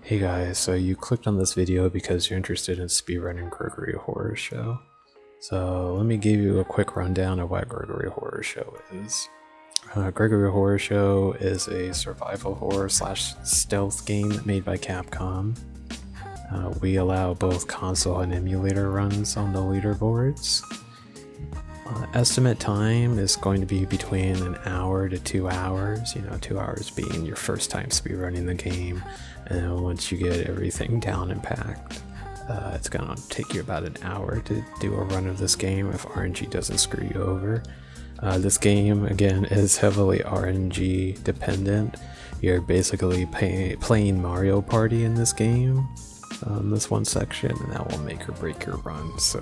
Hey guys, so you clicked on this video because you're interested in speedrunning Gregory Horror Show. So let me give you a quick rundown of what Gregory Horror Show is. Gregory Horror Show is a survival horror slash stealth game made by Capcom. We allow both console and emulator runs on the leaderboards. Estimate time is going to be between an hour to 2 hours, 2 hours being your first time speedrunning the game, and then once you get everything down and packed, it's gonna take you about an hour to do a run of this game if RNG doesn't screw you over. This game, again, is heavily RNG dependent. You're basically playing Mario Party in this game, this one section, and that will make or break your run, so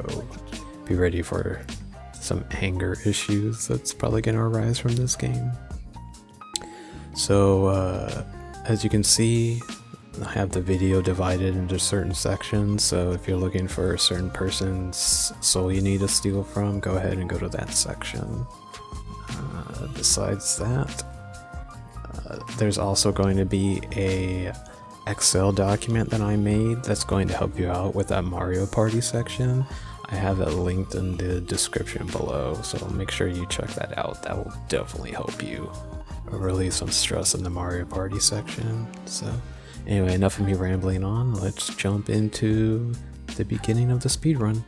be ready for some anger issues that's probably going to arise from this game. So as you can see, I have the video divided into certain sections, so if you're looking for a certain person's soul you need to steal from, go ahead and go to that section. Besides that, there's also going to be a Excel document that I made that's going to help you out with that Mario Party section. I have it linked in the description below, so make sure you check that out. That will definitely help you relieve some stress in the Mario Party section. So anyway, enough of me rambling on. Let's jump into the beginning of the speedrun.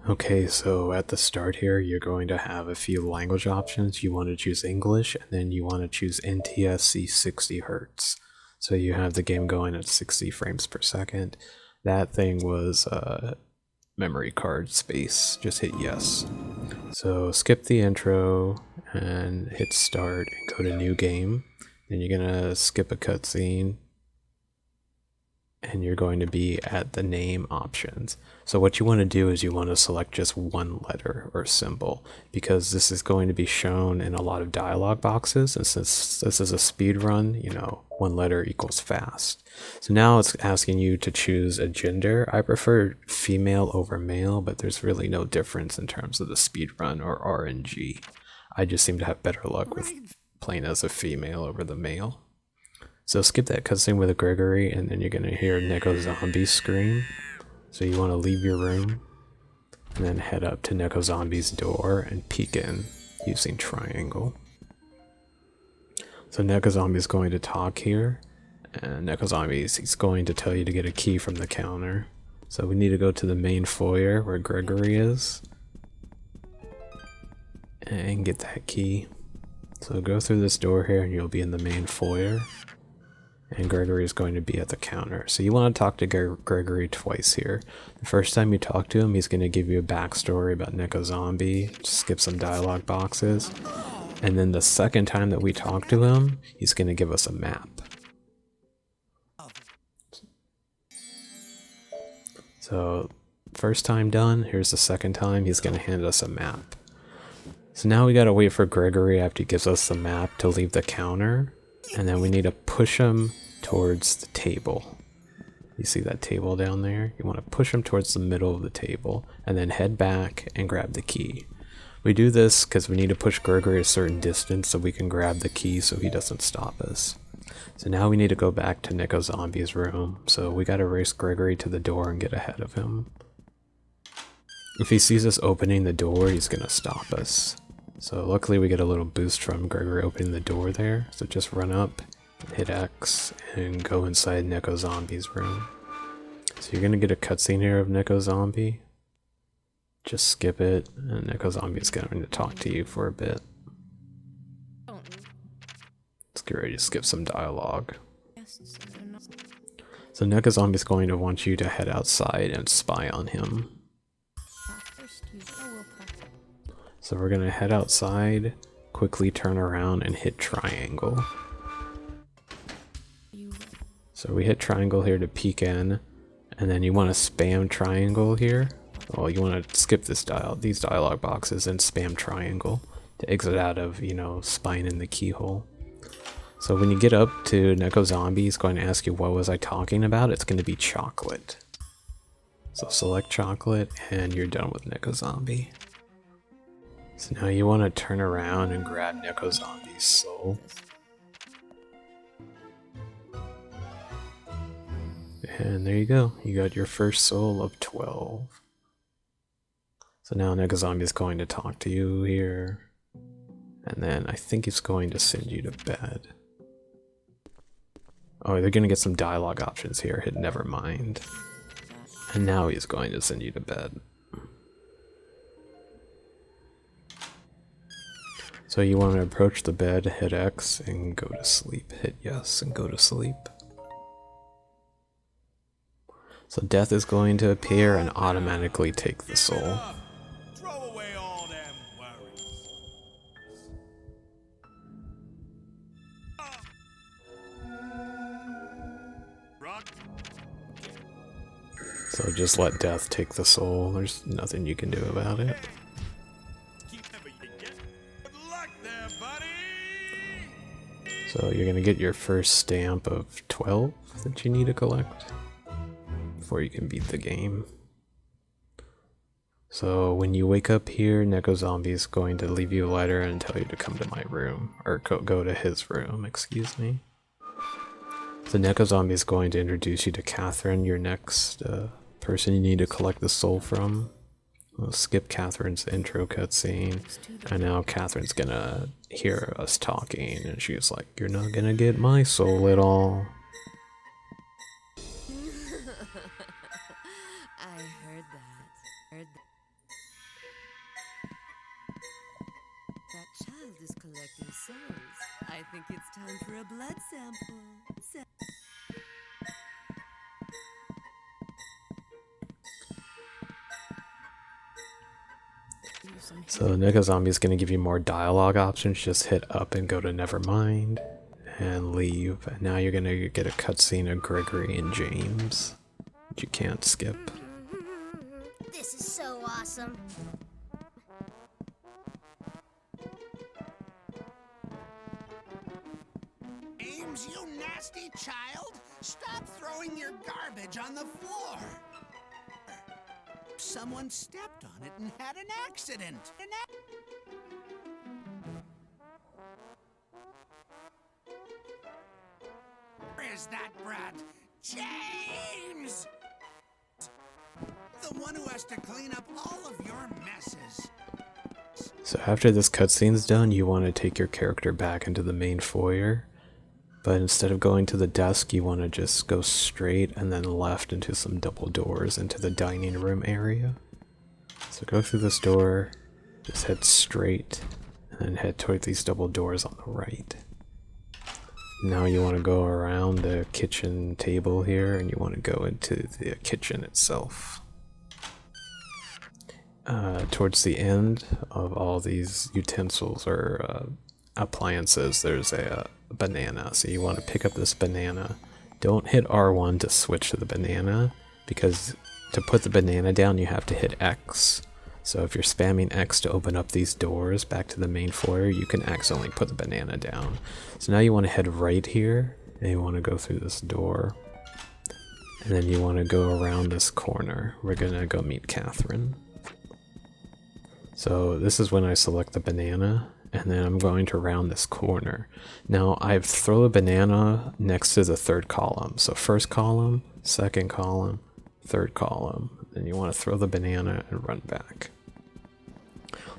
Okay, so at the start here, you're going to have a few language options. You want to choose English, and then you want to choose NTSC 60 Hz. So you have the game going at 60 frames per second. That thing was memory card space. Just hit yes. So skip the intro and hit start and go to new game. Then you're gonna skip a cutscene and you're going to be at the name options. So what you want to do is you want to select just one letter or symbol, because this is going to be shown in a lot of dialog boxes, and since this is a speed run, one letter equals fast. So now it's asking you to choose a gender. I prefer female over male, but there's really no difference in terms of the speed run or RNG. I just seem to have better luck with playing as a female over the male. So skip that cutscene with a Gregory, and then you're going to hear Neko Zombie scream. So you want to leave your room, and then head up to Neko Zombie's door and peek in using triangle. So Neko Zombie is going to talk here, and Neko Zombie he's going to tell you to get a key from the counter. So we need to go to the main foyer where Gregory is, and get that key. So go through this door here, and you'll be in the main foyer. And Gregory is going to be at the counter. So you want to talk to Gregory twice here. The first time you talk to him, he's going to give you a backstory about Neko Zombie, skip some dialogue boxes. And then the second time that we talk to him, he's going to give us a map. So first time done, here's the second time, he's going to hand us a map. So now we got to wait for Gregory after he gives us the map to leave the counter. And then we need to push him towards the table. You see that table down there? You want to push him towards the middle of the table and then head back and grab the key. We do this because we need to push Gregory a certain distance so we can grab the key so he doesn't stop us. So now we need to go back to Neko Zombie's room. So we got to race Gregory to the door and get ahead of him. If he sees us opening the door, he's going to stop us. So luckily we get a little boost from Gregory opening the door there. So just run up, hit X, and go inside Neko Zombie's room. So you're going to get a cutscene here of Neko Zombie. Just skip it, and Neko Zombie is going to talk to you for a bit. Let's get ready to skip some dialogue. So Neko Zombie is going to want you to head outside and spy on him. So we're going to head outside, quickly turn around and hit triangle. So we hit triangle here to peek in, and then you want to spam triangle here. Well, you want to skip these dialog boxes and spam triangle to exit out of, spying in the keyhole. So when you get up to Neko Zombie, he's going to ask you, what was I talking about? It's going to be chocolate. So select chocolate, and you're done with Neko Zombie. So now you want to turn around and grab Neko Zombie's soul. And there you go. You got your first soul of 12. So now Neko Zombie is going to talk to you here. And then I think he's going to send you to bed. Oh, they're going to get some dialogue options here. Hit never mind. And now he's going to send you to bed. So you want to approach the bed, hit X, and go to sleep. Hit yes and go to sleep. So death is going to appear and automatically take the soul. Throw away all them worries. So just let death take the soul. There's nothing you can do about it. So you're gonna get your first stamp of 12 that you need to collect before you can beat the game. So when you wake up here, Neko Zombie is going to leave you a letter and tell you to come to my room, or go to his room, excuse me. So Neko Zombie is going to introduce you to Catherine, your next person you need to collect the soul from. We'll skip Catherine's intro cutscene, and now Catherine's gonna hear us talking, and she's like, "You're not gonna get my soul at all." I heard that. That child is collecting souls. I think it's time for a blood sample. So Neko Zombie is going to give you more dialogue options. Just hit up and go to Nevermind and leave. And now you're going to get a cutscene of Gregory and James, which you can't skip. This is so awesome. James, you nasty child! Stop throwing your garbage on the floor! Someone stepped on it and had an accident. Where is that brat? James! The one who has to clean up all of your messes. So after this cutscene's done, you want to take your character back into the main foyer. But instead of going to the desk, you want to just go straight and then left into some double doors into the dining room area. So go through this door, just head straight, and then head toward these double doors on the right. Now you want to go around the kitchen table here, and you want to go into the kitchen itself. Towards the end of all these utensils or appliances, there's a banana. So you want to pick up this banana. Don't hit R1 to switch to the banana, because to put the banana down you have to hit X. So if you're spamming X to open up these doors back to the main foyer, you can accidentally put the banana down. So now you want to head right here, and you want to go through this door, and then you want to go around this corner. We're gonna go meet Catherine. So this is when I select the banana, and then I'm going to round this corner. Now I've thrown a banana next to the third column. So first column, second column, third column. Then you want to throw the banana and run back.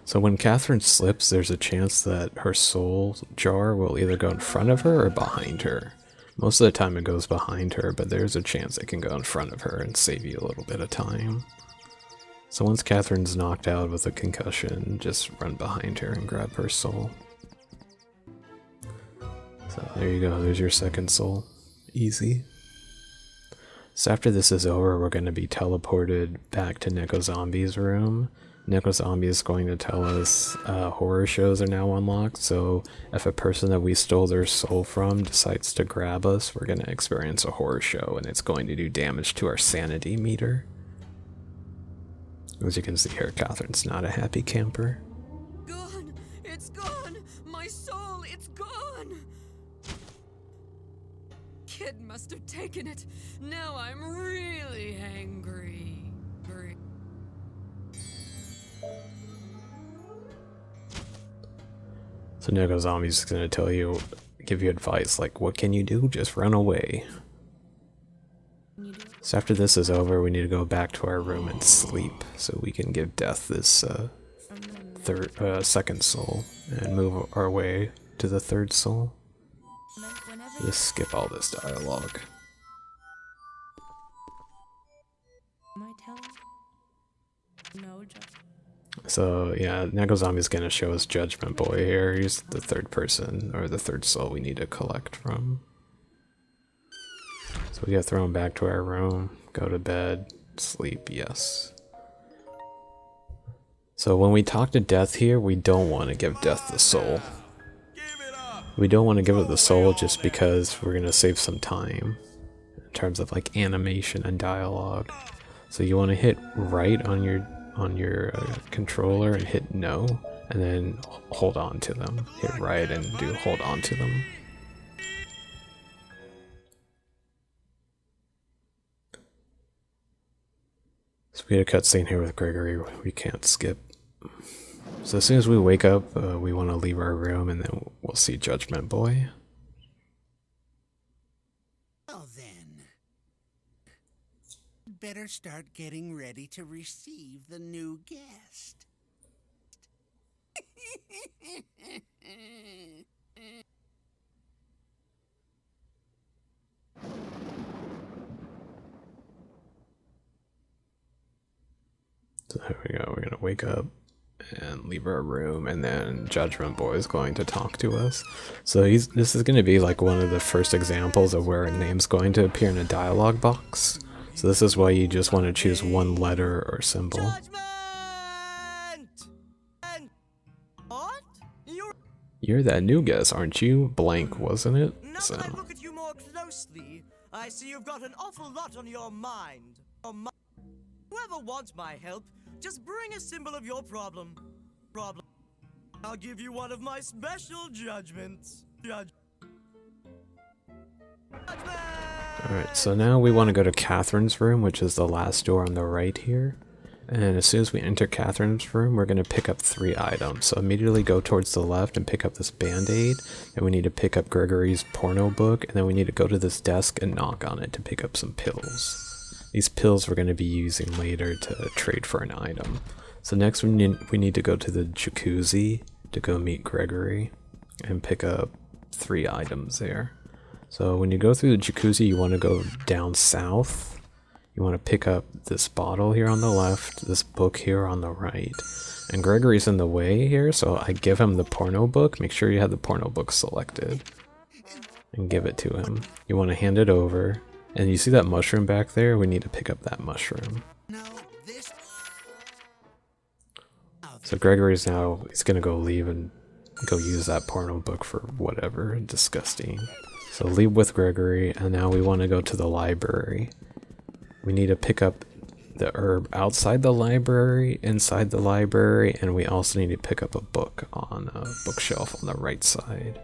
So when Catherine slips, there's a chance that her soul jar will either go in front of her or behind her. Most of the time it goes behind her, but there's a chance it can go in front of her and save you a little bit of time. So once Catherine's knocked out with a concussion, just run behind her and grab her soul. So there you go, there's your second soul. Easy. So after this is over, we're going to be teleported back to Neko Zombie's room. Neko Zombie is going to tell us horror shows are now unlocked, so if a person that we stole their soul from decides to grab us, we're going to experience a horror show, and it's going to do damage to our sanity meter. As you can see here, Catherine's not a happy camper. Gone! It's gone! My soul, it's gone! Kid must have taken it. Now I'm really angry. So Neko Zombie's gonna tell you, give you advice like, what can you do? Just run away. You do? So after this is over, we need to go back to our room and sleep so we can give Death this second soul and move our way to the third soul. Just skip all this dialogue. Am I telling? No, just. So yeah, Neko Zombie is gonna show us Judgement Boy here. He's the third person, or the third soul we need to collect from. So we get thrown back to our room, go to bed, sleep, yes. So when we talk to Death here, we don't want to give Death the soul. We don't want to give it the soul just because we're gonna save some time in terms of like animation and dialogue. So you want to hit right on your controller and hit no, and then hold on to them. Hit right and do hold on to them. So we had a cutscene here with Gregory we can't skip. So as soon as we wake up, we want to leave our room and then we'll see Judgement Boy. Well then, better start getting ready to receive the new guest. So here we go, we're gonna wake up and leave our room, and then Judgement Boy is going to talk to us. So this is going to be like one of the first examples of where a name's going to appear in a dialogue box. So this is why you just want to choose one letter or symbol. What? You're that new guest, aren't you? Blank, wasn't it? Now So that I look at you more closely, I see you've got an awful lot on your mind. Whoever wants my help, just bring a symbol of your problem. I'll give you one of my special judgments. alright, so now we want to go to Catherine's room, which is the last door on the right here. And as soon as we enter Catherine's room, we're going to pick up 3 items. So immediately go towards the left and pick up this band-aid. And we need to pick up Gregory's porno book. And then we need to go to this desk and knock on it to pick up some pills. These pills we're going to be using later to trade for an item. So next we need to go to the jacuzzi to go meet Gregory and pick up 3 items there. So when you go through the jacuzzi, you want to go down south. You want to pick up this bottle here on the left, this book here on the right. And Gregory's in the way here, so I give him the porno book. Make sure you have the porno book selected and give it to him. You want to hand it over. And you see that mushroom back there? We need to pick up that mushroom. No, this. So Gregory's now, he's gonna go leave and go use that porno book for whatever. Disgusting. So leave with Gregory, and now we want to go to the library. We need to pick up the herb outside the library, inside the library, and we also need to pick up a book on a bookshelf on the right side.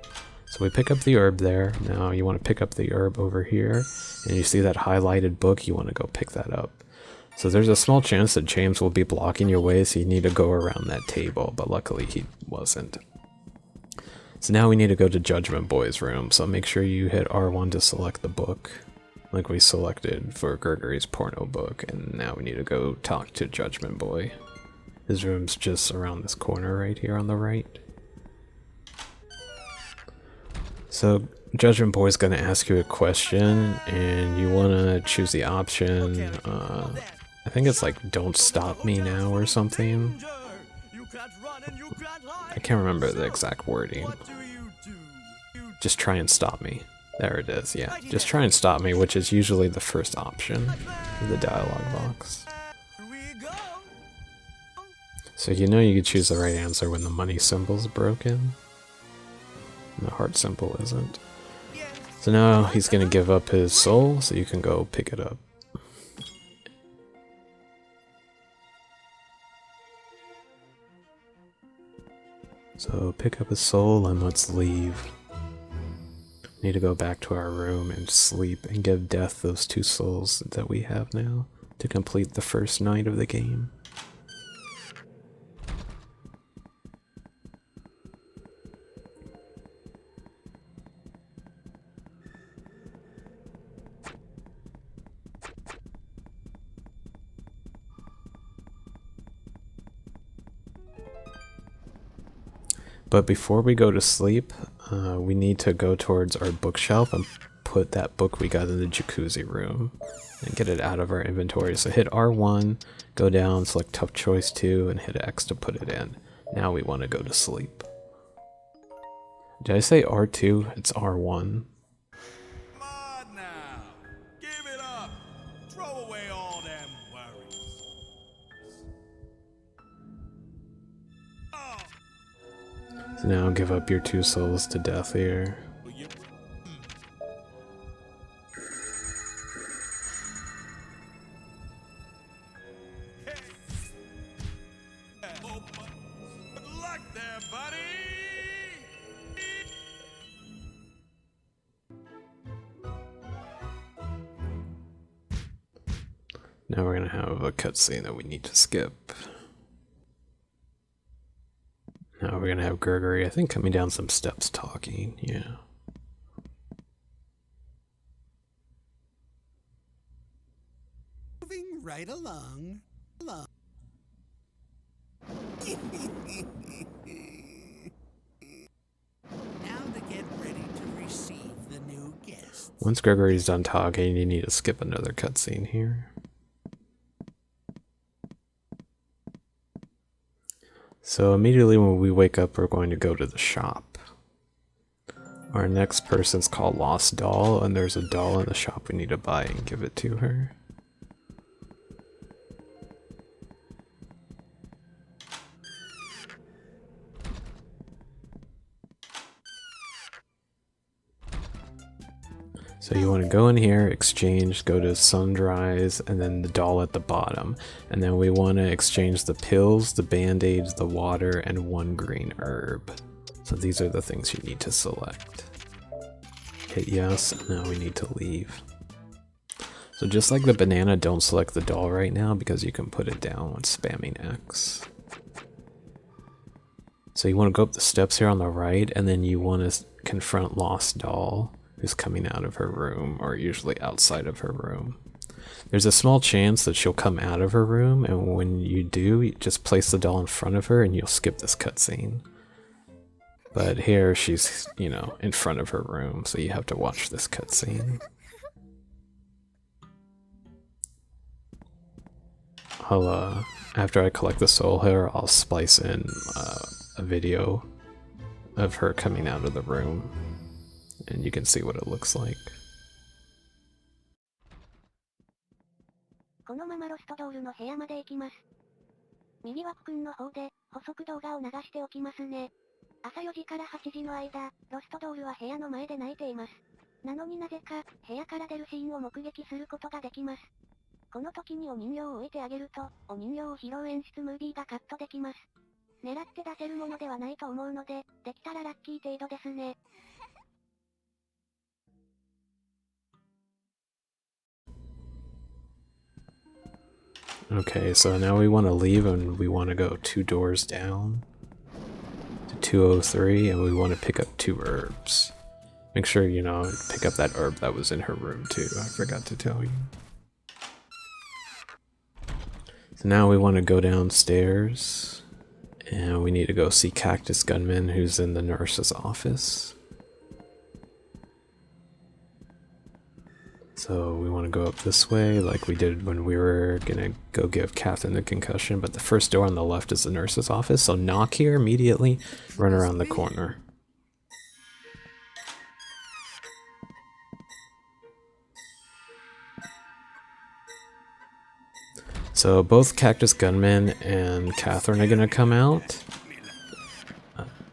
So we pick up the herb there. Now you want to pick up the herb over here, and you see that highlighted book, you want to go pick that up. So there's a small chance that James will be blocking your way, so you need to go around that table, but luckily he wasn't. So now we need to go to Judgement Boy's room, so make sure you hit R1 to select the book, like we selected for Gregory's porno book, and now we need to go talk to Judgement Boy. His room's just around this corner right here on the right. So Judgement Boy's gonna ask you a question, and you wanna choose the option, I think it's like "Don't stop me now" or something. I can't remember the exact wording. Just try and stop me. There it is, yeah. Just try and stop me, which is usually the first option in the dialogue box. So you know you could choose the right answer when the money symbol's broken. And the heart symbol isn't. So now he's gonna give up his soul, so you can go pick it up. So pick up his soul and let's leave. Need to go back to our room and sleep and give Death those 2 souls that we have now to complete the first night of the game. But before we go to sleep, we need to go towards our bookshelf and put that book we got in the jacuzzi room and get it out of our inventory. So hit R1, go down, select Tough Choice 2, and hit X to put it in. Now we want to go to sleep. Did I say R2? It's R1. Come on now. Give it up. Throw away all them worries. Oh. So now give up your 2 souls to death here. Good luck there, buddy. Now we're gonna have a cutscene that we need to skip. Now we're gonna have Gregory, I think, coming down some steps talking, yeah. Moving right along. Now to get ready to receive the new guests. Once Gregory's done talking, you need to skip another cutscene here. So immediately when we wake up, we're going to go to the shop. Our next person's called Lost Doll, and there's a doll in the shop we need to buy and give it to her. So you want to go in here, exchange, go to Sunrise, and then the doll at the bottom. And then we want to exchange the pills, the band-aids, the water, and 1 green herb. So these are the things you need to select. Hit yes, and now we need to leave. So just like the banana, don't select the doll right now because you can put it down when spamming X. So you want to go up the steps here on the right, and then you want to confront Lost Doll, who's coming out of her room, or usually outside of her room. There's a small chance that she'll come out of her room, and when you do, you just place the doll in front of her and you'll skip this cutscene. But here she's, you know, in front of her room, so you have to watch this cutscene. After I collect the soul hair, I'll splice in a video of her coming out of the room, and you can see what it looks like. このままロストドールの部屋まで行きます。右枠くんの方で補足動画を流しておきますね。朝4時から8時の間、ロストドールは部屋の前で泣いています。なのになぜか部屋から出るシーンを目撃することができます。この時にお人形を置いてあげると、お人形を拾う演出ムービーがカットできます。狙って出せるものではないと思うので、できたらラッキー程度ですね。Okay, so now we want to leave and we want to go 2 doors down to 203, and we want to pick up 2 herbs. Make sure, you know, pick up that herb that was in her room too. I forgot to tell you. So now we want to go downstairs, and we need to go see Cactus Gunman, who's in the nurse's office. So we want to go up this way like we did when we were gonna go give Catherine the concussion, but the first door on the left is the nurse's office, so knock here immediately, run around the corner. So both Cactus Gunman and Catherine are gonna come out.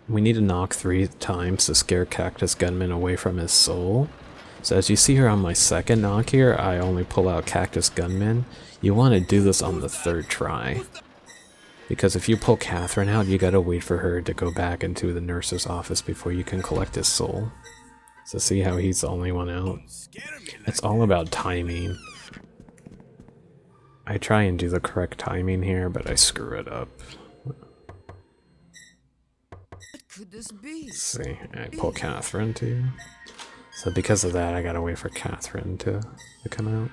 We need to knock 3 times to scare Cactus Gunman away from his soul. So as you see here on my second knock here, I only pull out Cactus Gunman. You want to do this on the 3rd try. Because if you pull Catherine out, you gotta wait for her to go back into the nurse's office before you can collect his soul. So see how he's the only one out? It's all about timing. I try and do the correct timing here, but I screw it up. What could this be? Let's see, I pull Catherine too. So because of that, I gotta wait for Catherine to come out.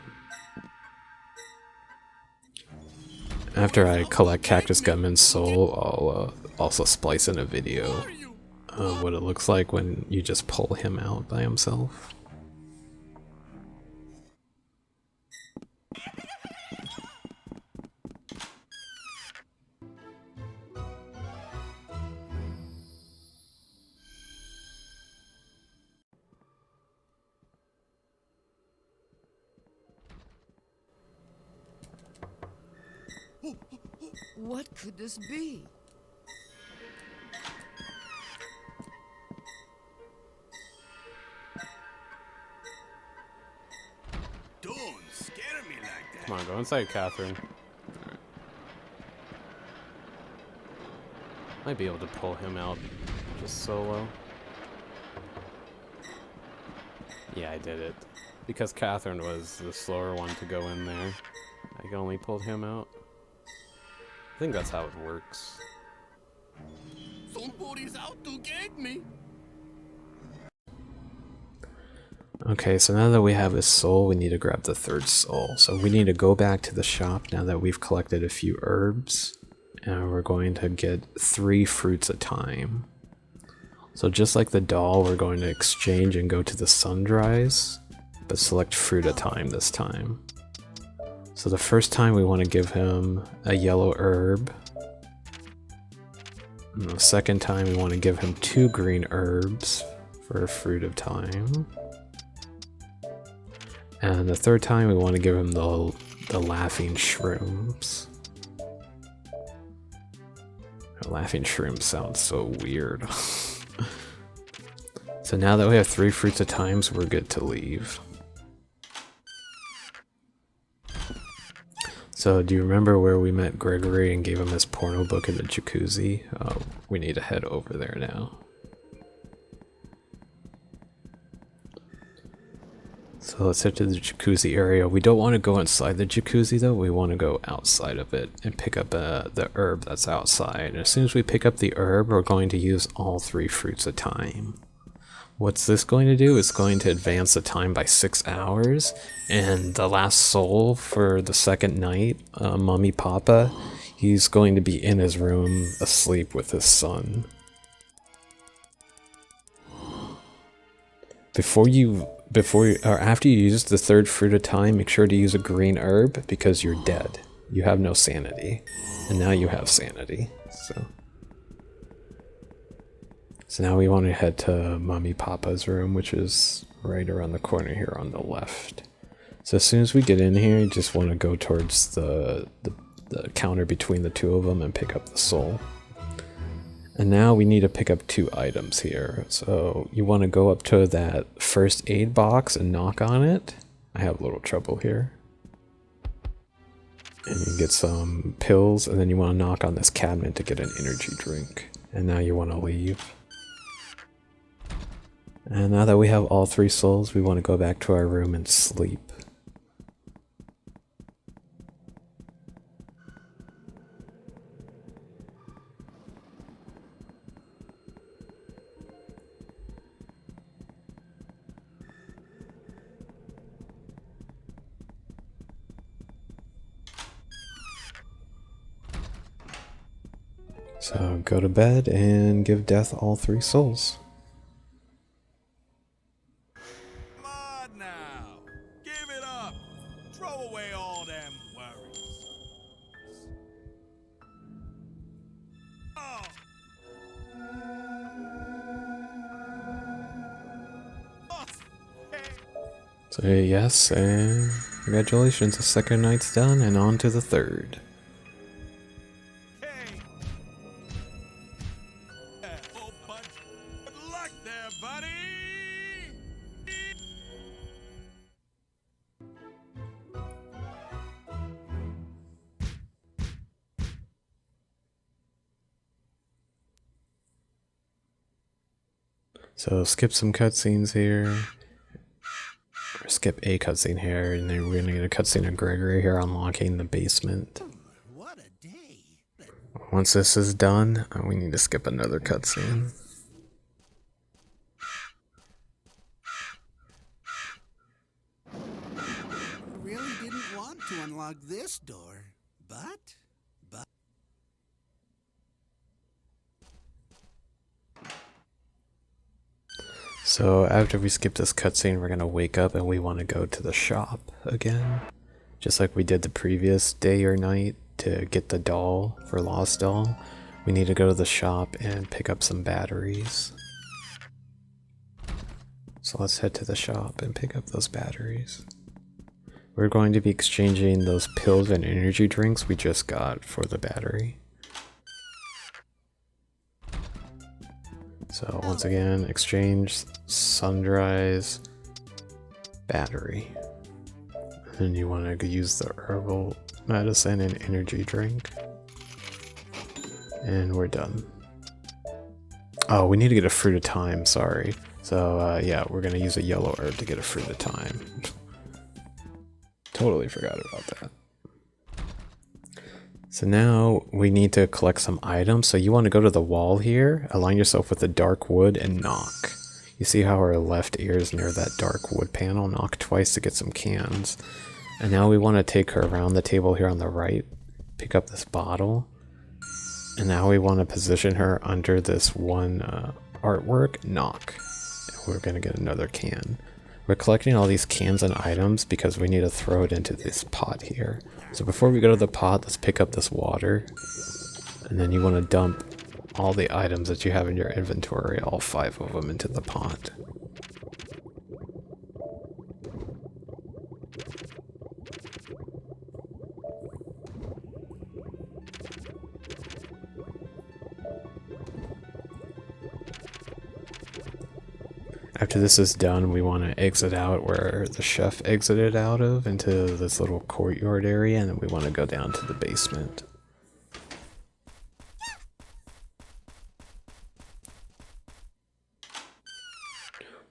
After I collect Cactus Gunman's soul, I'll also splice in a video what it looks like when you just pull him out by himself. What could this be? Don't scare me like that. Come on, go inside, Catherine. Alright. Might be able to pull him out just solo. Yeah, I did it. Because Catherine was the slower one to go in there, I only pulled him out. I think that's how it works. Somebody's out to get me. Okay, so now that we have his soul, we need to grab the third soul. So we need to go back to the shop now that we've collected a few herbs. And we're going to get 3 fruits a time. So just like the doll, we're going to exchange and go to the sunrise, but select fruit a time this time. So the first time we want to give him a yellow herb. And the second time we want to give him 2 green herbs for a fruit of time. And the third time we want to give him the laughing shrooms. Laughing shrooms sounds so weird. So now that we have 3 fruits a time, we're good to leave. So do you remember where we met Gregory and gave him his porno book in the jacuzzi? We need to head over there now. So let's head to the jacuzzi area. We don't want to go inside the jacuzzi though, we want to go outside of it and pick up the herb that's outside. And as soon as we pick up the herb, we're going to use all 3 fruits a time. What's this going to do? It's going to advance the time by 6 hours, and the last soul for the second night, Mommy Papa, he's going to be in his room asleep with his son. After you use the 3rd fruit of time, make sure to use a green herb because you're dead. You have no sanity, and now you have sanity. So now we want to head to Mommy Papa's room, which is right around the corner here on the left. So as soon as we get in here, you just want to go towards the counter between the 2 of them and pick up the soul. And now we need to pick up 2 items here. So you want to go up to that first aid box and knock on it. I have a little trouble here. And you get some pills, and then you want to knock on this cabinet to get an energy drink. And now you want to leave. And now that we have all 3 souls, we want to go back to our room and sleep. So go to bed and give Death all 3 souls. Come on now. Give it up. Throw away all them worries. Oh. So yes, and congratulations, the second night's done, and on to the 3rd. Hey. Whole bunch. Good luck there, buddy. So skip some cutscenes here. Or skip a cutscene here, and then we're gonna get a cutscene of Gregory here unlocking the basement. What a day. Once this is done, we need to skip another cutscene. Really didn't want to unlock this door, but... So after we skip this cutscene, we're gonna wake up and we want to go to the shop again. Just like we did the previous day or night to get the doll for Lost Doll. We need to go to the shop and pick up some batteries. So let's head to the shop and pick up those batteries. We're going to be exchanging those pills and energy drinks we just got for the battery. So once again, exchange Sunrise battery. And you want to use the herbal medicine and energy drink. And we're done. Oh, we need to get a fruit of time, sorry. So yeah, we're gonna use a yellow herb to get a fruit of time. Totally forgot about that. So now we need to collect some items. So you want to go to the wall here, align yourself with the dark wood and knock. You see how our left ear is near that dark wood panel? Knock twice to get some cans. And now we want to take her around the table here on the right, pick up this bottle. And now we want to position her under this one artwork, knock. And we're going to get another can. We're collecting all these cans and items because we need to throw it into this pot here. So before we go to the pot, let's pick up this water. And then you want to dump all the items that you have in your inventory, all 5 of them, into the pot. After this is done, we want to exit out where the chef exited out of into this little courtyard area, and then we want to go down to the basement.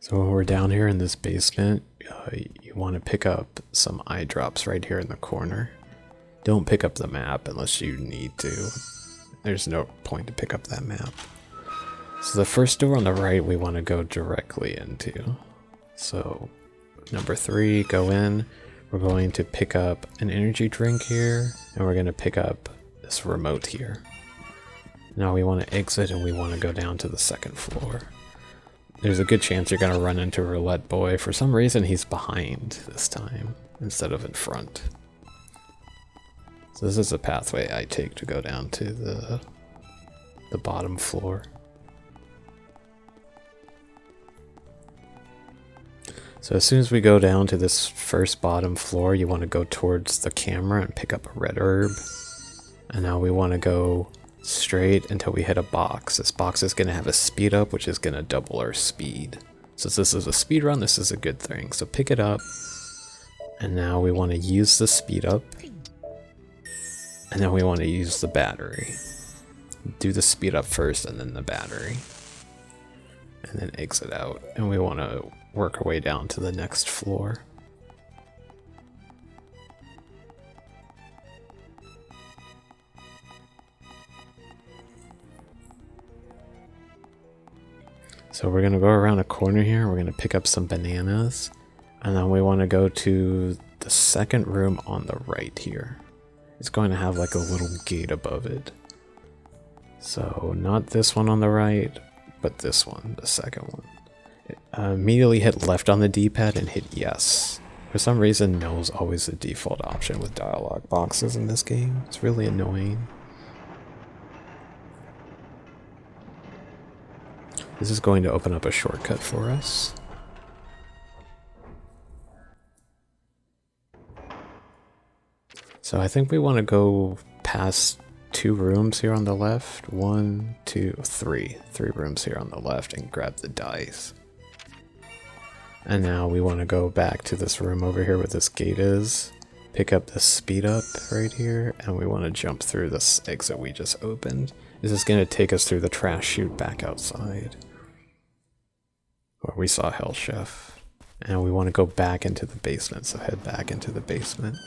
So when we're down here in this basement, you want to pick up some eye drops right here in the corner. Don't pick up the map unless you need to. There's no point to pick up that map. So the first door on the right we want to go directly into. So number 3, go in. We're going to pick up an energy drink here, and we're going to pick up this remote here. Now we want to exit and we want to go down to the 2nd floor. There's a good chance you're going to run into Roulette Boy. For some reason he's behind this time instead of in front. So this is the pathway I take to go down to the bottom floor. So as soon as we go down to this first bottom floor, you want to go towards the camera and pick up a red herb. And now we want to go straight until we hit a box. This box is going to have a speed up, which is going to double our speed. Since this is a speed run, this is a good thing. So pick it up. And now we want to use the speed up. And then we want to use the battery. Do the speed up first and then the battery. And then exit out. And we want to work our way down to the next floor. So we're going to go around a corner here. We're going to pick up some bananas. And then we want to go to the 2nd room on the right here. It's going to have like a little gate above it. So not this one on the right, but this one, the 2nd one. Immediately hit left on the D-pad and hit yes. For some reason, no is always the default option with dialogue boxes in this game. It's really annoying. This is going to open up a shortcut for us. So I think we want to go past 2 rooms here on the left. 1, 2, 3. 3 rooms here on the left and grab the dice. And now we want to go back to this room over here where this gate is. Pick up the speed up right here. And we want to jump through this exit we just opened. This is going to take us through the trash chute back outside, where we saw Hell Chef. And we want to go back into the basement. So head back into the basement.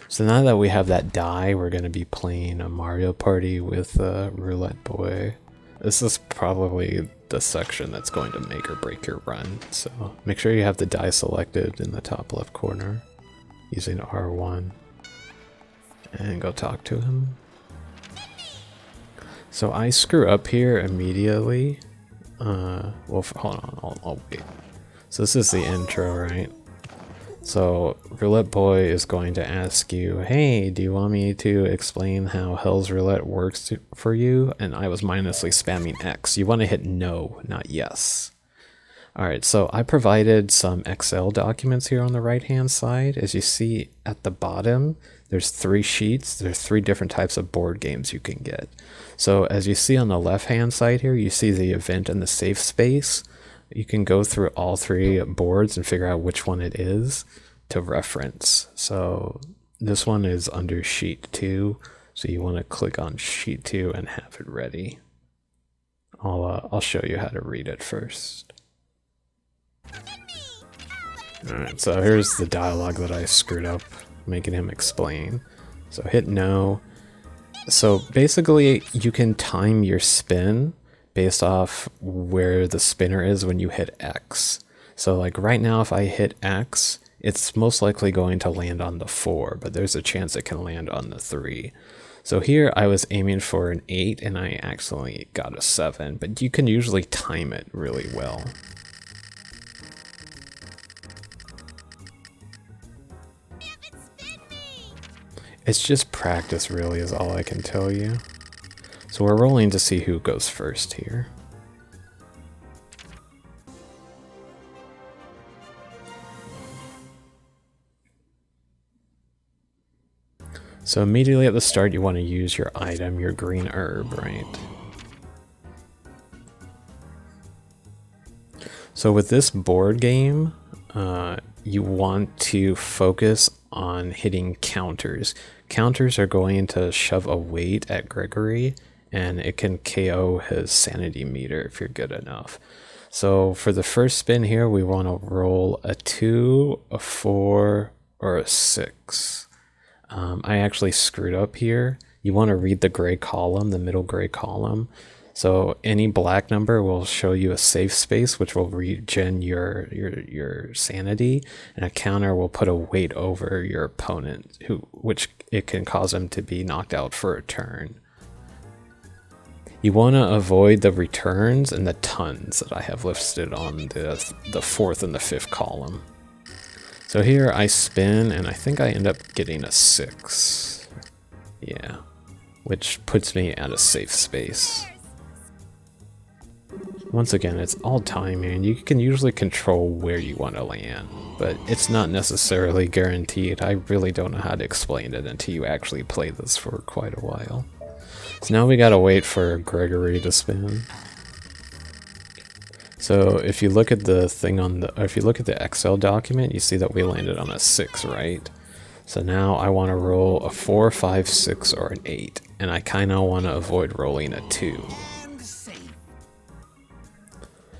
So now that we have that die, we're going to be playing a Mario Party with Roulette Boy. This is probably the section that's going to make or break your run. So make sure you have the die selected in the top left corner using R1. And go talk to him. So I screw up here immediately. well, hold on, I'll wait. So this is the intro, right? So Roulette Boy is going to ask you, hey, do you want me to explain how Hell's Roulette works for you? And I was mindlessly spamming X. You want to hit no, not yes. Alright, so I provided some Excel documents here on the right hand side. As you see at the bottom, there's 3 sheets. There's 3 different types of board games you can get. So as you see on the left hand side here, you see the event and the safe space. You can go through all 3 boards and figure out which one it is to reference. So this one is under sheet 2. So you want to click on sheet 2 and have it ready. I'll show you how to read it first. Alright, so here's the dialogue that I screwed up, making him explain. So hit no. So basically you can time your spin based off where the spinner is when you hit X. So like right now if I hit X, it's most likely going to land on the 4, but there's a chance it can land on the 3. So here I was aiming for an 8 and I accidentally got a 7, but you can usually time it really well. It's just practice really is all I can tell you. So we're rolling to see who goes first here. So immediately at the start you want to use your item, your green herb, right? So with this board game, you want to focus on hitting counters. Counters are going to shove a weight at Gregory and it can KO his sanity meter if you're good enough. So for the first spin here, we want to roll a 2, a 4, or a 6. I actually screwed up here. You want to read the gray column, the middle gray column. So any black number will show you a safe space, which will regen your sanity, and a counter will put a weight over your opponent, which it can cause them to be knocked out for a turn. You want to avoid the returns and the tons that I have listed on the 4th and the 5th column. So here I spin, and I think I end up getting a 6. Yeah, which puts me at a safe space. Once again, it's all timing. You can usually control where you want to land, but it's not necessarily guaranteed. I really don't know how to explain it until you actually play this for quite a while. So now we gotta wait for Gregory to spin. So if you look at the thing on the, or if you look at the Excel document, you see that we landed on a 6, right? So now I want to roll a 4, 5, 6, or an 8, and I kind of want to avoid rolling a 2.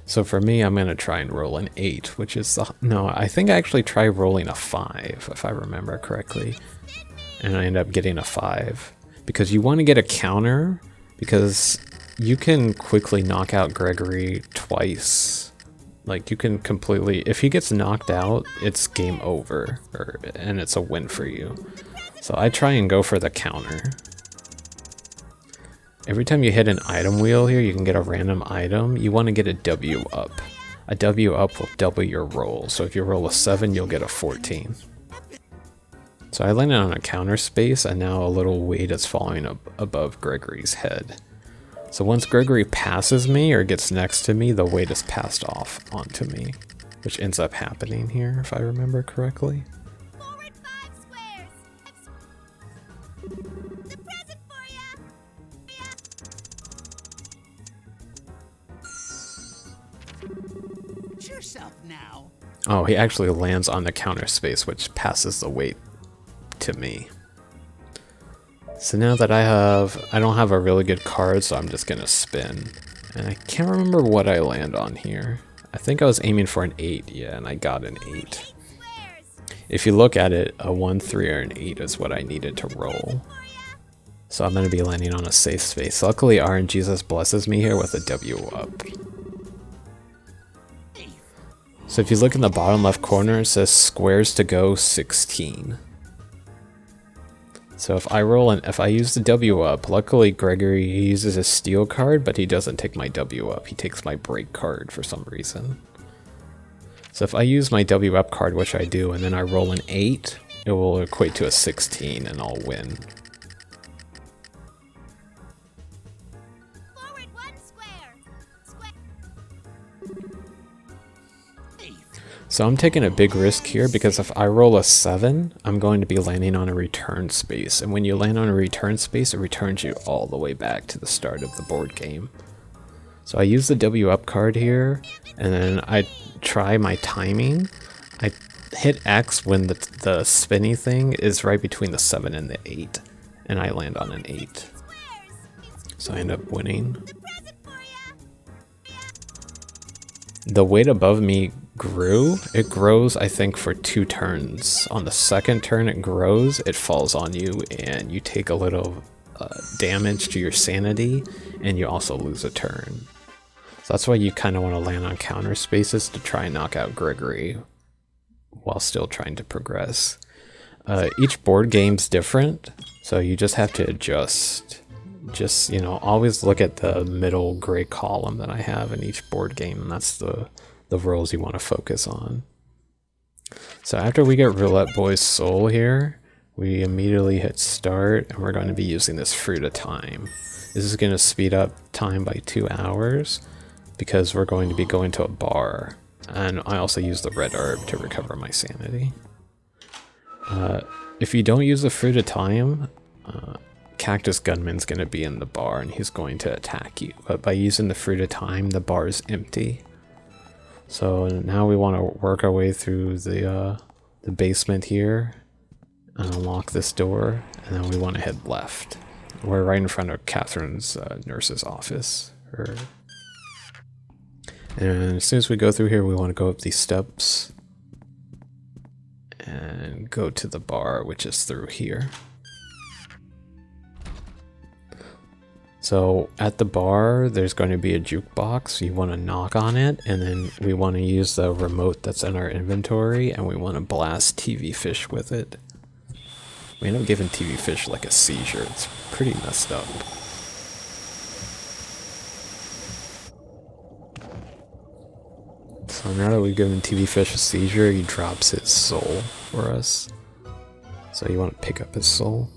So for me, I'm going to try and roll an 8, which is the... No, I think I actually tried rolling a 5, if I remember correctly. And I end up getting a 5. Because you want to get a counter, because you can quickly knock out Gregory twice. Like, you can completely... If he gets knocked out, it's game over. And it's a win for you. So I try and go for the counter. Every time you hit an item wheel here, you can get a random item. You want to get a W up. A W up will double your roll. So if you roll a 7, you'll get a 14. So I landed on a counter space, and now a little weight is falling up above Gregory's head. So once Gregory passes me or gets next to me, the weight is passed off onto me, which ends up happening here, if I remember correctly. Forward 5 squares. The present for ya. Watch yourself now. Oh, he actually lands on the counter space, which passes the weight to me. So now that I don't have a really good card, so I'm just gonna spin. And I can't remember what I land on here. I think I was aiming for an 8, yeah, and I got an 8. If you look at it, a 1, 3, or an 8 is what I needed to roll. So I'm gonna be landing on a safe space. Luckily, RNGesus blesses me here with a W up. So if you look in the bottom left corner, it says squares to go 16. So if I use the W up, luckily Gregory uses a steel card, but he doesn't take my W up. He takes my break card for some reason. So if I use my W up card, which I do, and then I roll an 8, it will equate to a 16 and I'll win. Forward 1 square. So I'm taking a big risk here because if I roll a 7, I'm going to be landing on a return space. And when you land on a return space, it returns you all the way back to the start of the board game. So I use the W up card here, and then I try my timing. I hit X when the spinny thing is right between the 7 and the 8, and I land on an 8. So I end up winning. The weight above me grew. It grows, I think, for 2 turns. On the second turn it grows, it falls on you, and you take a little damage to your sanity, and you also lose a turn. So that's why you kind of want to land on counter spaces to try and knock out Gregory while still trying to progress. Each board game's different, so you just have to adjust. Just, you know, always look at the middle gray column that I have in each board game, and that's the roles you want to focus on. So after we get Roulette Boy's soul here, we immediately hit start, and we're going to be using this Fruit of Time. This is going to speed up time by 2 hours because we're going to be going to a bar. And I also use the red herb to recover my sanity. If you don't use the Fruit of Time, Cactus Gunman's going to be in the bar and he's going to attack you. But by using the Fruit of Time, the bar is empty. So now we want to work our way through the basement here and unlock this door, and then we want to head left. We're right in front of Catherine's nurse's office. And as soon as we go through here, we want to go up these steps and go to the bar, which is through here. So at the bar, there's going to be a jukebox. You want to knock on it, and then we want to use the remote that's in our inventory, and we want to blast TV Fish with it. We end up giving TV Fish like a seizure. It's pretty messed up. So now that we've given TV Fish a seizure, he drops his soul for us. So you want to pick up his soul.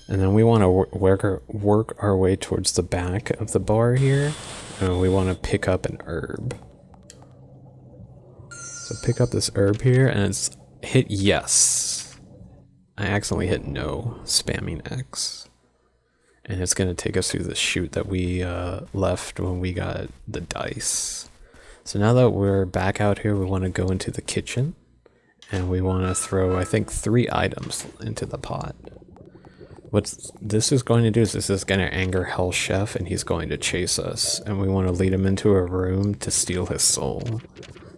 And then we want to work our way towards the back of the bar here. And we want to pick up an herb. So pick up this herb here, and it's hit yes. I accidentally hit no, spamming X. And it's going to take us through the chute that we left when we got the dice. So now that we're back out here, we want to go into the kitchen. And we want to throw, I think, 3 items into the pot. What this is going to do is this is going to anger Hell Chef, and he's going to chase us. And we want to lead him into a room to steal his soul.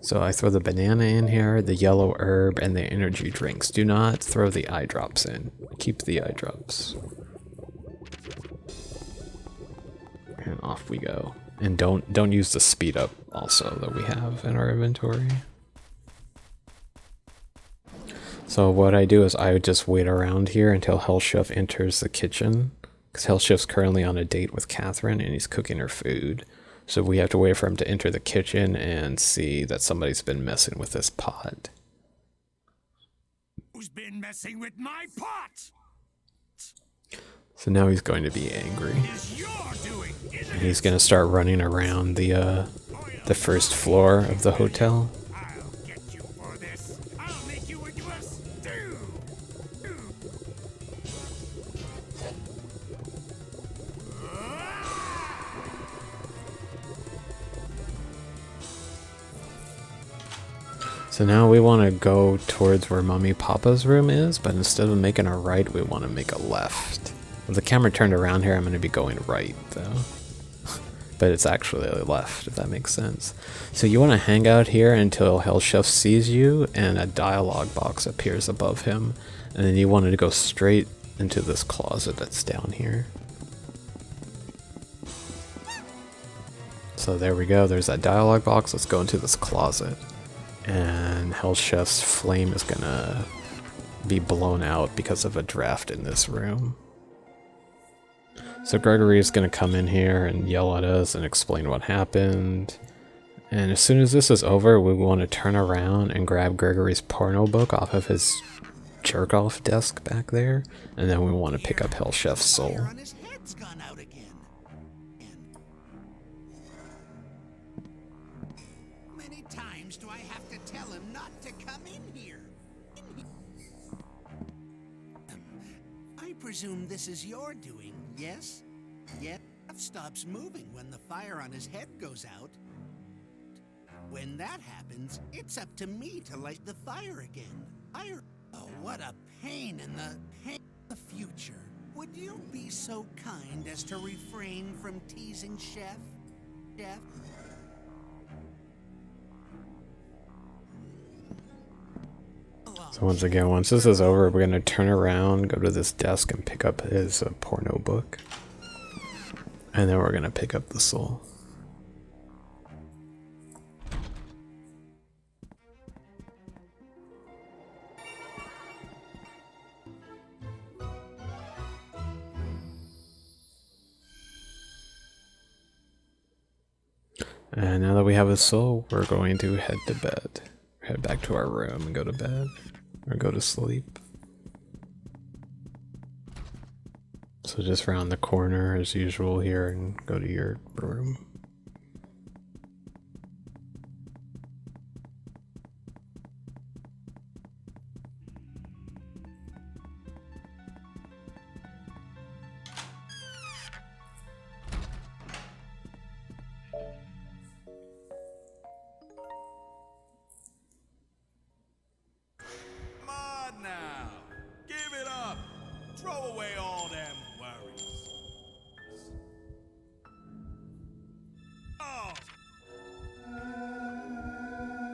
So I throw the banana in here, the yellow herb, and the energy drinks. Do not throw the eye drops in. Keep the eye drops. And off we go. And don't use the speed up also that we have in our inventory. So what I do is I would just wait around here until Hell Chef enters the kitchen, because Hell Chef's currently on a date with Catherine and he's cooking her food. So we have to wait for him to enter the kitchen and see that somebody's been messing with this pot. Who's been messing with my pot? So now he's going to be angry. And he's going to start running around the first floor of the hotel. I'll get you for this. I'll make you into a stew. So now we want to go towards where Mommy Papa's room is, but instead of making a right, we want to make a left. With the camera turned around here, I'm going to be going right, though. But it's actually left, if that makes sense. So you want to hang out here until Hell Chef sees you, and a dialogue box appears above him. And then you want to go straight into this closet that's down here. So there we go, there's that dialogue box. Let's go into this closet. And Hell Chef's flame is gonna be blown out because of a draft in this room. So Gregory is going to come in here and yell at us and explain what happened. And as soon as this is over, we want to turn around and grab Gregory's porno book off of his jerk-off desk back there. And then we want to pick up Hellchef's soul. Fire on his head's gone out again. Many times do I have to tell him not to come in here? I presume this is your doing, yes? Yet, stops moving when the fire on his head goes out. When that happens, it's up to me to light the fire again. Oh, what a pain in the future. Would you be so kind as to refrain from teasing Chef? So once again, once this is over, we're going to turn around, go to this desk and pick up his porno book. And then we're going to pick up the soul. And now that we have his soul, we're going to head to bed. Head back to our room and go to bed. Or go to sleep. So just round the corner as usual here and go to your room.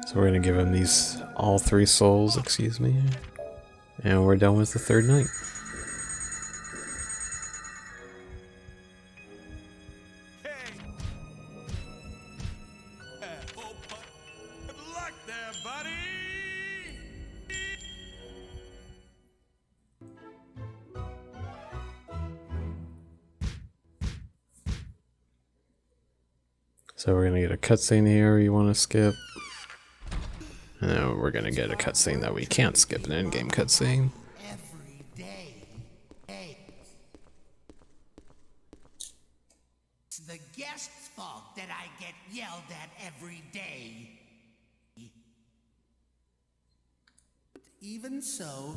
So we're gonna give him these all 3 souls, excuse me, and we're done with the 3rd night. Good luck there, buddy. So we're gonna get a cutscene here you want to skip. And then we're gonna get a cutscene that we can't skip, an in-game cutscene. Every day. It's the guest's fault that I get yelled at every day. Even so,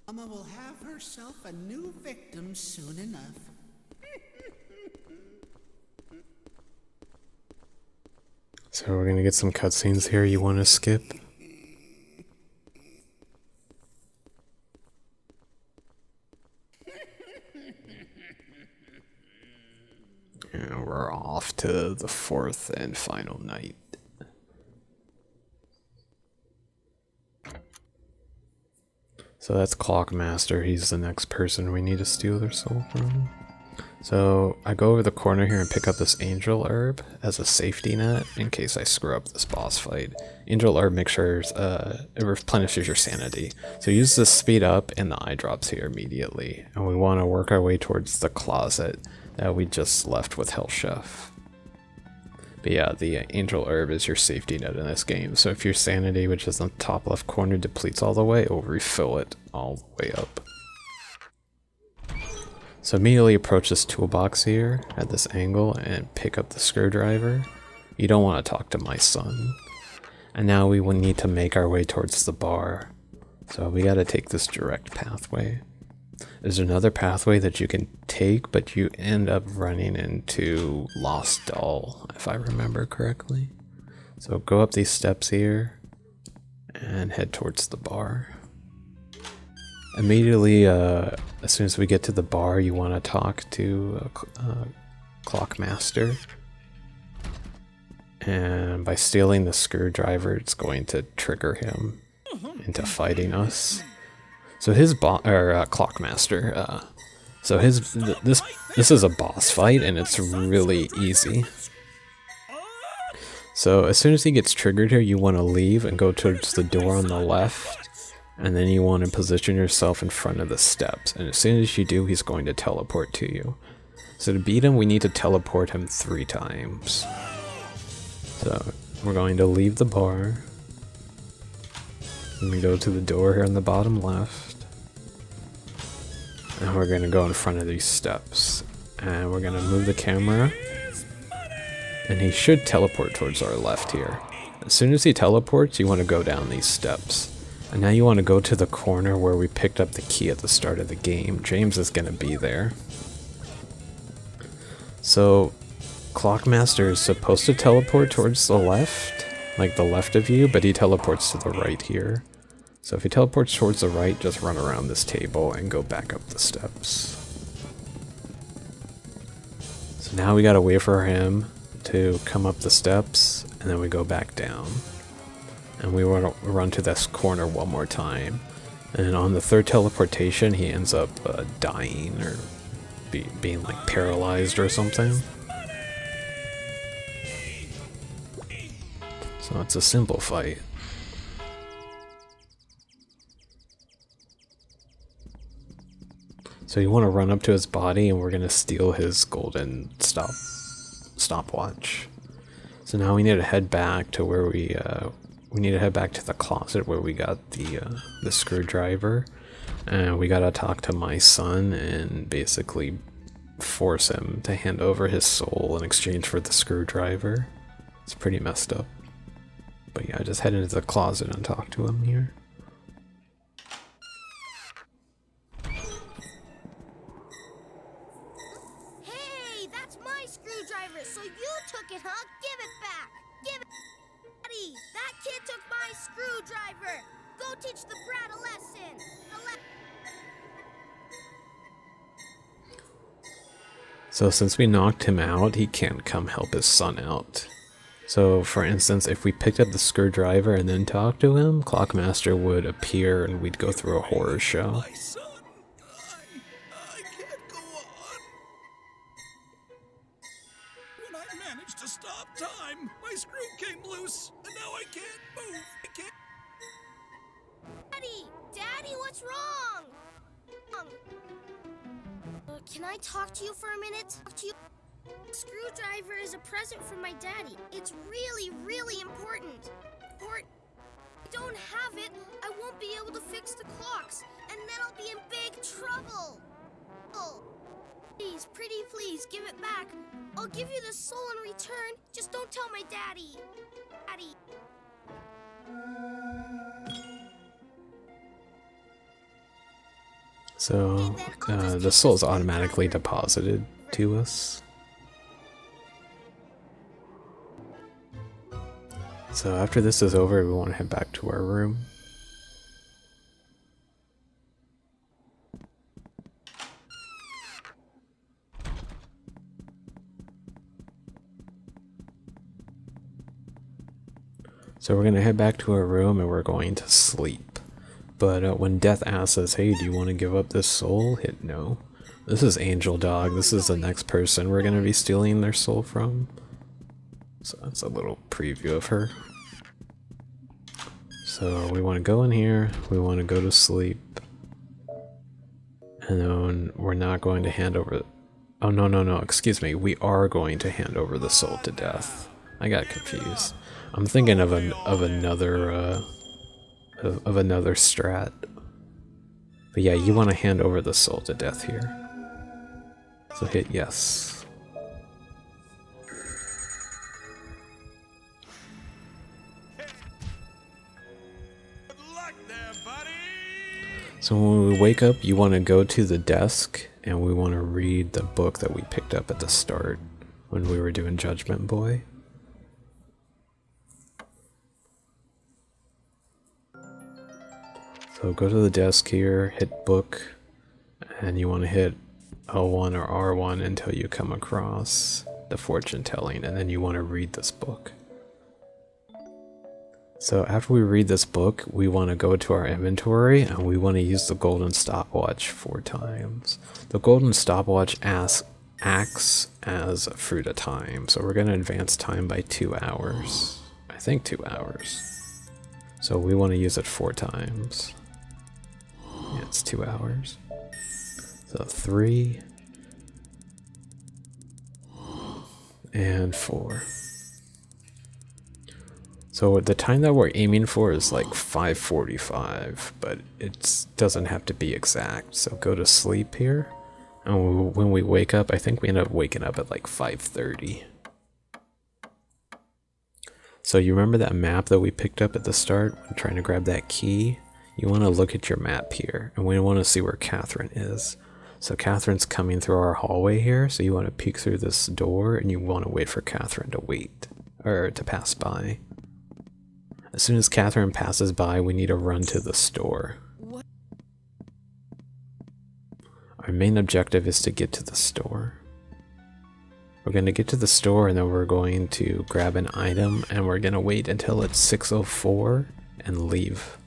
Mama will have herself a new victim soon enough. So we're gonna get some cutscenes here you want to skip. And we're off to the 4th and final night. So that's Clockmaster, he's the next person we need to steal their soul from. So I go over the corner here and pick up this Angel Herb as a safety net in case I screw up this boss fight. Angel Herb makes sure it replenishes your sanity. So use the speed up and the eye drops here immediately. And we want to work our way towards the closet that we just left with Hellchef. But yeah, the Angel Herb is your safety net in this game. So if your sanity, which is on the top left corner, depletes all the way, it will refill it all the way up. So immediately approach this toolbox here at this angle and pick up the screwdriver. You don't want to talk to my son. And now we will need to make our way towards the bar. So we got to take this direct pathway. There's another pathway that you can take, but you end up running into Lost Doll, if I remember correctly. So go up these steps here and head towards the bar. Immediately, as soon as we get to the bar, you want to talk to Clockmaster. And by stealing the screwdriver, it's going to trigger him into fighting us. So his Clockmaster. So this is a boss fight, and it's really easy. So as soon as he gets triggered here, you want to leave and go towards the door on the left, and then you want to position yourself in front of the steps, and as soon as you do, he's going to teleport to you. So to beat him, we need to teleport him 3 times. So we're going to leave the bar, and we go to the door here on the bottom left, and we're going to go in front of these steps, and we're going to move the camera, and he should teleport towards our left here. As soon as he teleports, you want to go down these steps. And now you want to go to the corner where we picked up the key at the start of the game. James is going to be there. So, Clockmaster is supposed to teleport towards the left, like the left of you, but he teleports to the right here. So if he teleports towards the right, just run around this table and go back up the steps. So now we gotta wait for him to come up the steps, and then we go back down. And we want to run to this corner one more time. And on the 3rd teleportation, he ends up dying or being like paralyzed or something. So it's a simple fight. So you want to run up to his body, and we're going to steal his golden stopwatch. So now we need to head back to where we need to head back to the closet where we got the screwdriver, and we gotta talk to my son and basically force him to hand over his soul in exchange for the screwdriver. It's pretty messed up. But yeah, just head into the closet and talk to him here. Hey, that's my screwdriver, so you took it, huh? Give it back. Give it. Daddy, that kid took my screwdriver. Go teach the brat a lesson. So since we knocked him out, he can't come help his son out. So for instance, if we picked up the screwdriver and then talked to him, Clockmaster would appear and we'd go through a horror show. My son, I can't go on. When I managed to stop time, my screw came loose, and now I can't move. I can't. Daddy, what's wrong? Can I talk to you for a minute? Talk to you. Screwdriver is a present from my daddy. It's really, really important. If I don't have it, I won't be able to fix the clocks, and then I'll be in big trouble. Oh, please, pretty please, give it back. I'll give you the soul in return. Just don't tell my daddy. Daddy. So the soul is automatically deposited to us. So after this is over, we want to head back to our room. So we're going to head back to our room and we're going to sleep. But when Death asks us, hey, do you want to give up this soul? Hit no. This is Angel Dog. This is the next person we're going to be stealing their soul from. So that's a little preview of her. So we want to go in here, we want to go to sleep, and then we're not going to hand over... Oh, no, excuse me. We are going to hand over the soul to Death. I got confused. I'm thinking of another strat. But yeah, you want to hand over the soul to Death here. So hit yes. So when we wake up, you want to go to the desk and we want to read the book that we picked up at the start when we were doing Judgement Boy. So go to the desk here, hit book, and you want to hit L1 or R1 until you come across the fortune telling, and then you want to read this book. So after we read this book, we want to go to our inventory and we want to use the golden stopwatch 4 times. The golden stopwatch asks acts as a fruit of time. So we're going to advance time by 2 hours. I think 2 hours. So we want to use it 4 times. Yeah, it's 2 hours. So 3 and 4. So the time that we're aiming for is like 5:45, but it doesn't have to be exact. So go to sleep here, and when we wake up, I think we end up waking up at like 5:30. So you remember that map that we picked up at the start when trying to grab that key? You want to look at your map here, and we want to see where Catherine is. So Catherine's coming through our hallway here, so you want to peek through this door, and you want to wait for Catherine to pass by. As soon as Catherine passes by, we need to run to the store. Our main objective is to get to the store. We're going to get to the store and then we're going to grab an item and we're going to wait until it's 6:04 and leave.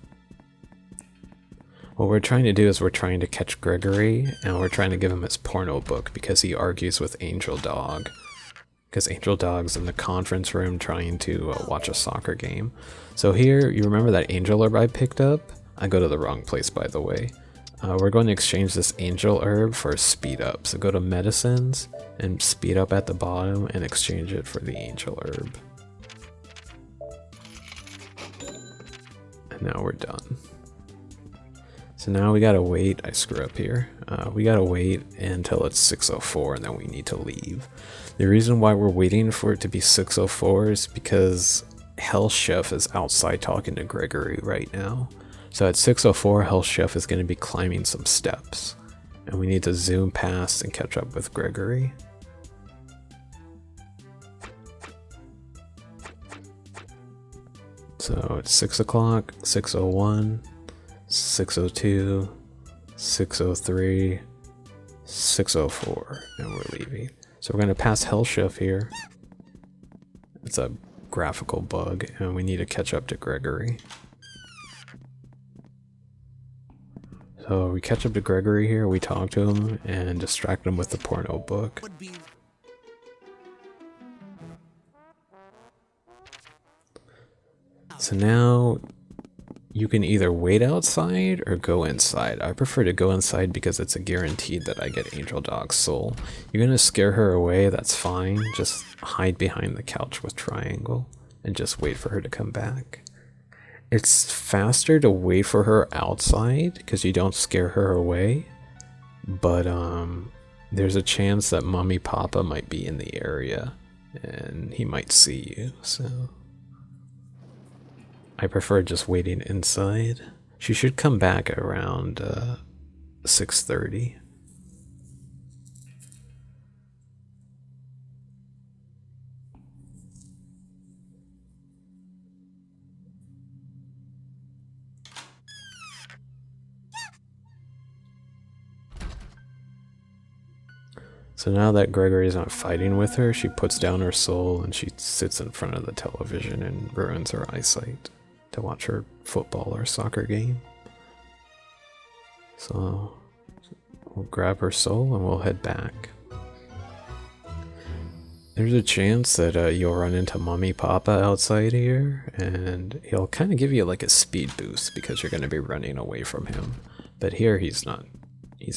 What we're trying to do is we're trying to catch Gregory and we're trying to give him his porno book because he argues with Angel Dog. Because Angel Dog's in the conference room trying to watch a soccer game. So here, you remember that angel herb I picked up? I go to the wrong place, by the way. We're going to exchange this angel herb for speed up. So go to medicines and speed up at the bottom and exchange it for the angel herb. And now we're done. So now we gotta wait. I screw up here. We gotta wait until it's 6:04 and then we need to leave. The reason why we're waiting for it to be 6:04 is because Hell Chef is outside talking to Gregory right now. So at 6:04, Hell Chef is going to be climbing some steps. And we need to zoom past and catch up with Gregory. So it's 6 o'clock, 6:01, 6:02, 6:03, 6:04, and we're leaving. So we're going to pass Hell Chef here. It's a graphical bug, and we need to catch up to Gregory. So we catch up to Gregory here, we talk to him, and distract him with the porno book. So now you can either wait outside or go inside. I prefer to go inside because it's a guaranteed that I get Angel Dog's soul. You're gonna scare her away, that's fine. Just hide behind the couch with triangle and just wait for her to come back. It's faster to wait for her outside because you don't scare her away. But there's a chance that Mommy Papa might be in the area and he might see you, so I prefer just waiting inside. She should come back at around 6:30. So now that Gregory's not fighting with her, she puts down her soul and she sits in front of the television and ruins her eyesight to watch her football or soccer game. So we'll grab her soul and we'll head back. There's a chance that you'll run into Mommy Papa outside here and he'll kind of give you like a speed boost because you're going to be running away from him. But here he's not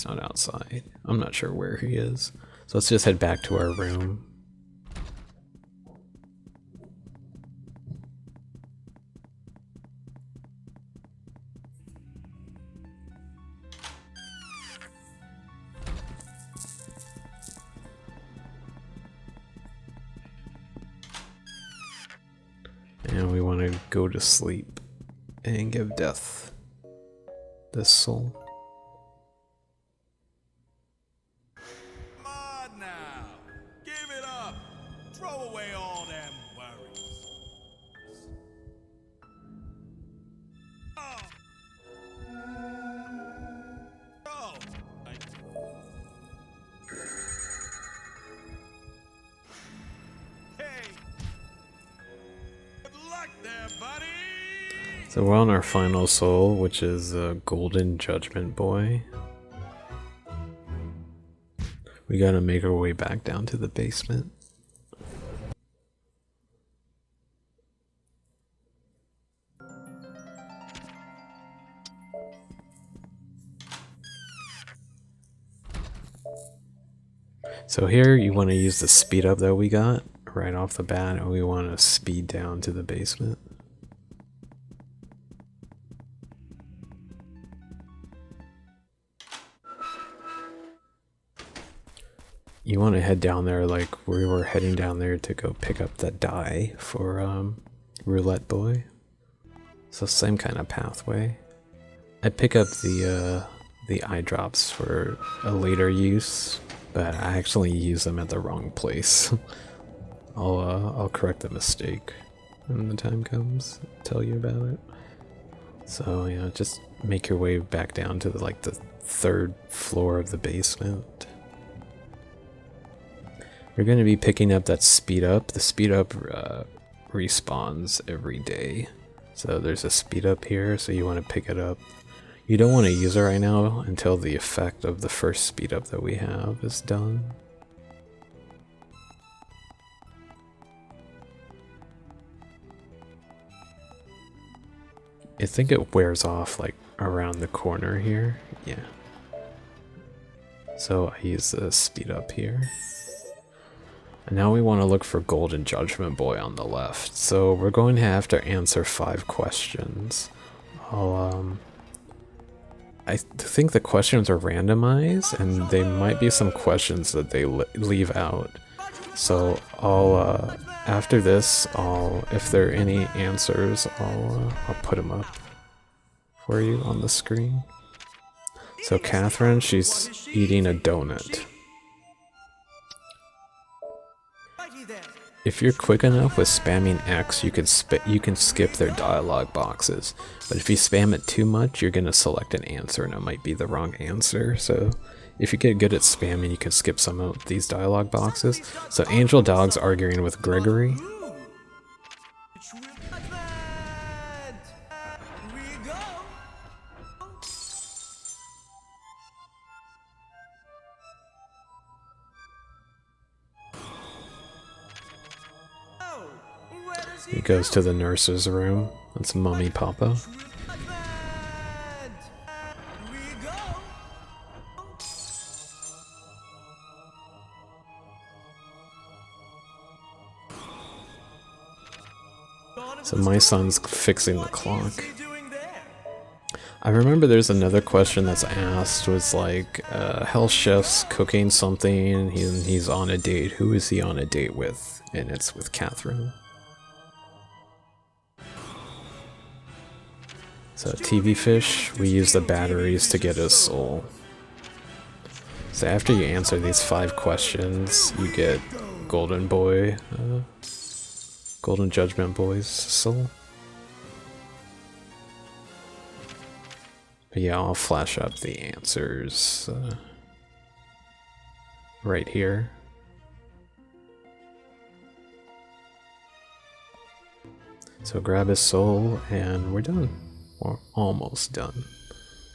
outside. I'm not sure where he is. So let's just head back to our room. And we want to go to sleep and give Death this soul. So we're on our final soul, which is Golden Judgement Boy. We gotta make our way back down to the basement. So here you want to use the speed up that we got right off the bat, and we want to speed down to the basement. You want to head down there like we were heading down there to go pick up that die for Roulette Boy. So same kind of pathway. I pick up the eye drops for a later use, but I actually use them at the wrong place. I'll correct the mistake when the time comes. Tell you about it. So yeah, just make your way back down to the 3rd floor of the basement. You're going to be picking up that speed up. The speed up respawns every day. So there's a speed up here, so you want to pick it up. You don't want to use it right now until the effect of the first speed up that we have is done. I think it wears off like around the corner here. Yeah. So I use the speed up here. And now we want to look for Golden Judgment Boy on the left. So we're going to have to answer 5 questions. I think the questions are randomized, and they might be some questions that they leave out. So after this, if there are any answers, I'll put them up for you on the screen. So Catherine, she's eating a donut. If you're quick enough with spamming X, you can skip their dialogue boxes. But if you spam it too much, you're gonna select an answer and it might be the wrong answer. So if you get good at spamming, you can skip some of these dialogue boxes. So Angel Dog's arguing with Gregory. He goes to the nurse's room. That's Mummy Papa. So my son's fixing the clock. I remember there's another question that's asked was like, Hell Chef's cooking something and he's on a date. Who is he on a date with? And it's with Catherine. So TV Fish, we use the batteries to get his soul. So after you answer these 5 questions, you get Golden Boy, Golden Judgment Boy's soul. But yeah, I'll flash up the answers right here. So grab his soul and we're done. We're almost done.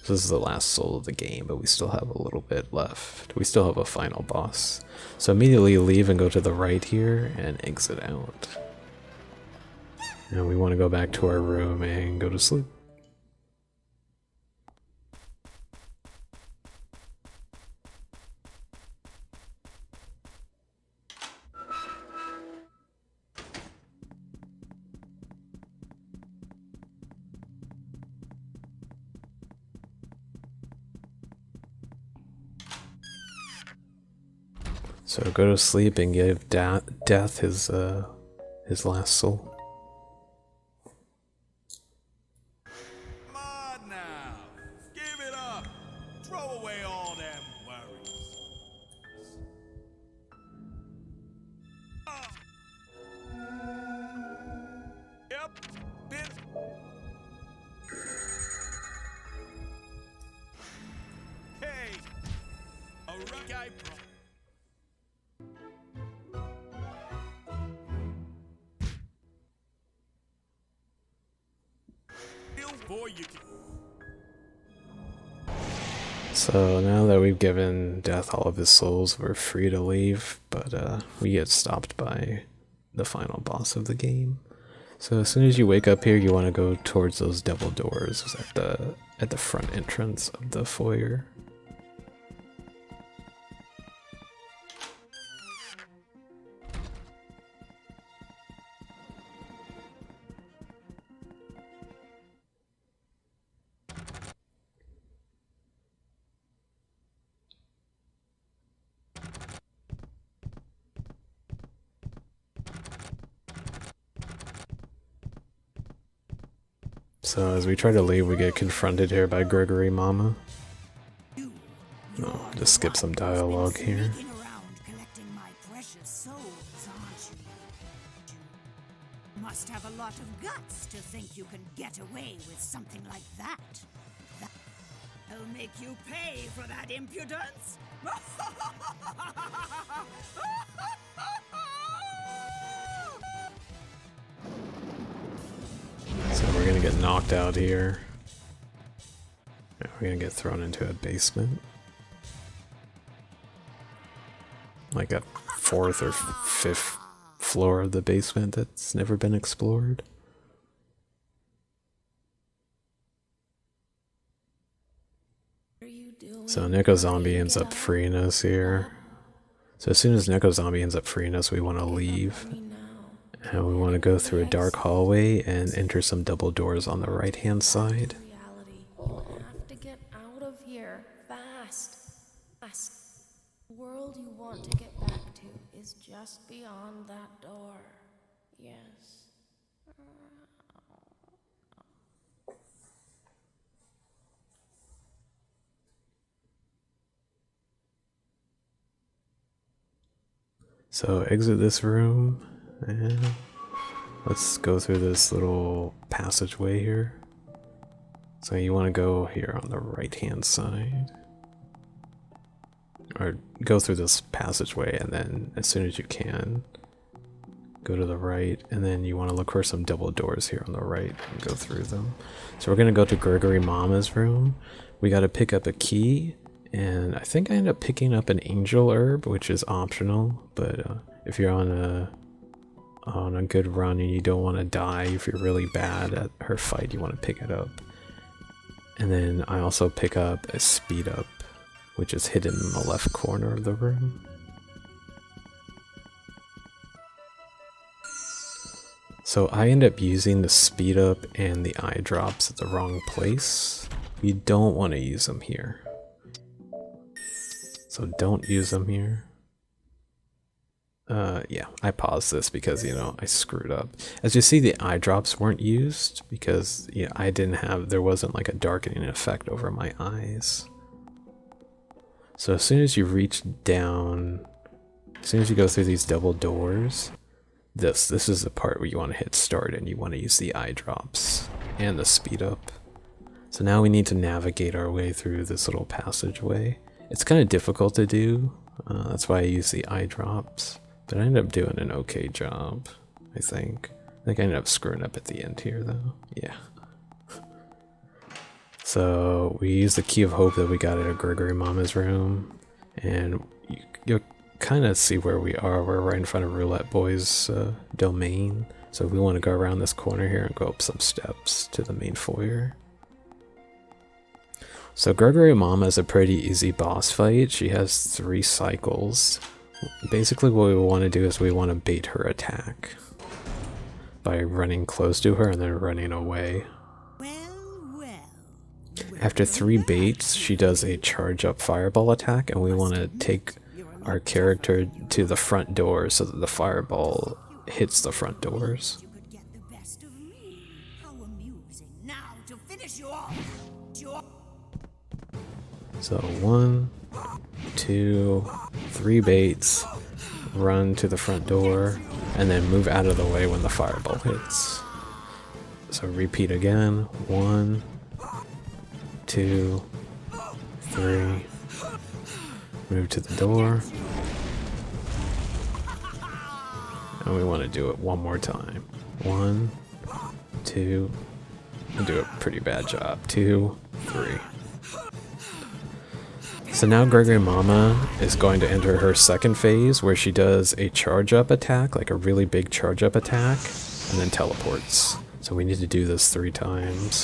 This is the last soul of the game, but we still have a little bit left. We still have a final boss. So immediately leave and go to the right here and exit out. And we want to go back to our room and go to sleep. So go to sleep and give Death his last soul. Come on now. Give it up. Throw away all them worries. Yep. Hey. A rock guy. So now that we've given Death all of his souls, we're free to leave, but we get stopped by the final boss of the game. So as soon as you wake up here, you want to go towards those double doors at the front entrance of the foyer. So as we try to leave, we get confronted here by Gregory Mama. Oh, just skip some dialogue here. Must have a lot of guts to think you can get away with something like that. I'll make you pay for that impudence. So we're gonna get knocked out here. Yeah, we're gonna get thrown into a basement. Like a 4th or 5th floor of the basement that's never been explored. So Neko Zombie ends up freeing us here. So as soon as Neko Zombie ends up freeing us, we want to leave. And we want to go through a dark hallway and enter some double doors on the right hand side. You have to get out of here fast. Fast. The world you want to get back to is just beyond that door. Yes. So exit this room and let's go through this little passageway here. So you want to go here on the right hand side. Or go through this passageway and then as soon as you can, go to the right, and then you want to look for some double doors here on the right and go through them. So we're going to go to Gregory Mama's room. We got to pick up a key, and I think I ended up picking up an angel herb, which is optional, but if you're on a good run and you don't want to die, if you're really bad at her fight, you want to pick it up. And then I also pick up a speed up, which is hidden in the left corner of the room. So I end up using the speed up and the eye drops at the wrong place. You don't want to use them here. So don't use them here. Yeah, I paused this because, you know, I screwed up. As you see, the eye drops weren't used because, yeah, there wasn't like a darkening effect over my eyes. So as soon as you reach down, as soon as you go through these double doors, this is the part where you want to hit start and you want to use the eye drops and the speed up. So now we need to navigate our way through this little passageway. It's kind of difficult to do, that's why I use the eye drops, but I ended up doing an okay job, I think. I ended up screwing up at the end here though, yeah. So we use the key of hope that we got at Gregory Mama's room, and you'll kind of see where we are. We're right in front of Roulette Boy's domain, so we want to go around this corner here and go up some steps to the main foyer. So Gregory Mama is a pretty easy boss fight. She has 3 cycles. Basically what we want to do is we want to bait her attack by running close to her and then running away. After 3 baits, she does a charge up fireball attack, and we want to take our character to the front door so that the fireball hits the front doors. So 1, 2, 3 baits, run to the front door, and then move out of the way when the fireball hits. So repeat again, 1, 2, 3, move to the door, and we want to do it one more time. 1, 2, and do a pretty bad job. 2, 3. So now Gregory Mama is going to enter her second phase where she does a charge up attack, like a really big charge up attack, and then teleports. So we need to do this 3 times.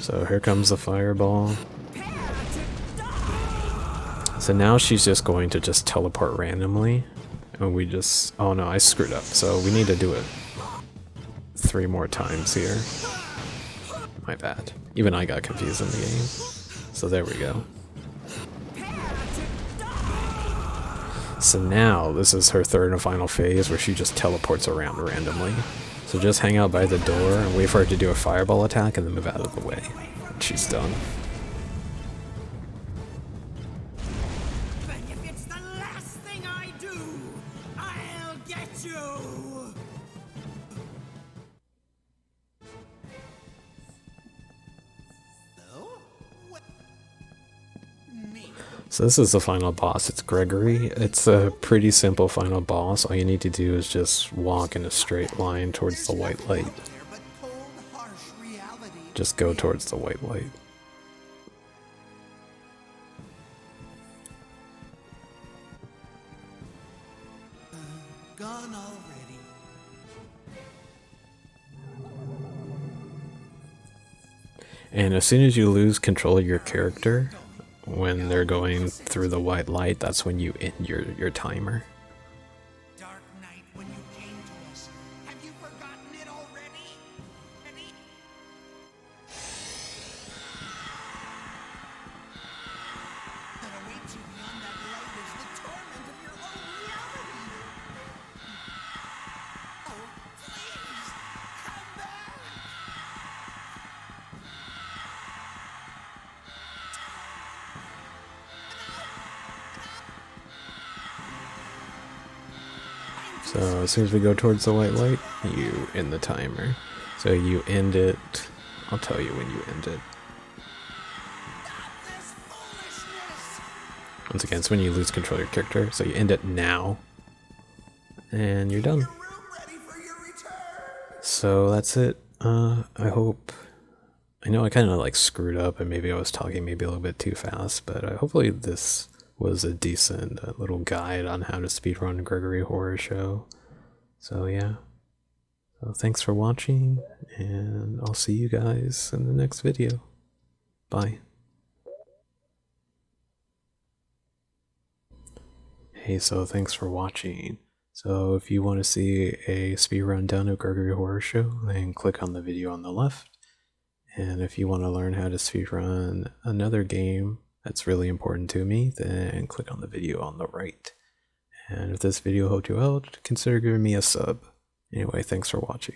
So here comes the fireball. So now she's just going to just teleport randomly. And we just... oh no, I screwed up. So we need to do it 3 more times here. My bad. Even I got confused in the game. So there we go. So now this is her third and final phase where she just teleports around randomly. So just hang out by the door and wait for her to do a fireball attack and then move out of the way. And she's done. But if it's the last thing I do, I'll get you! So this is the final boss. It's Gregory. It's a pretty simple final boss. All you need to do is just walk in a straight line towards the white light. Just go towards the white light. Gone already. And as soon as you lose control of your character, when they're going through the white light, that's when you end your timer. Dark night when you came to us. Have you forgotten it already? That awaits you beyond that light is the torment of your own reality. Oh, please, come back. So as soon as we go towards the white light, you end the timer. So you end it, I'll tell you when you end it. Once again, it's when you lose control of your character, so you end it now. And you're done. So that's it. I hope... I know I kind of like screwed up and maybe I was talking maybe a little bit too fast, but hopefully this was a decent little guide on how to speedrun Gregory Horror Show. So yeah. So thanks for watching, and I'll see you guys in the next video. Bye. Hey, so thanks for watching. So if you want to see a speedrun done of Gregory Horror Show, then click on the video on the left. And if you want to learn how to speedrun another game that's really important to me, then click on the video on the right. And if this video helped you out, consider giving me a sub. Anyway, thanks for watching.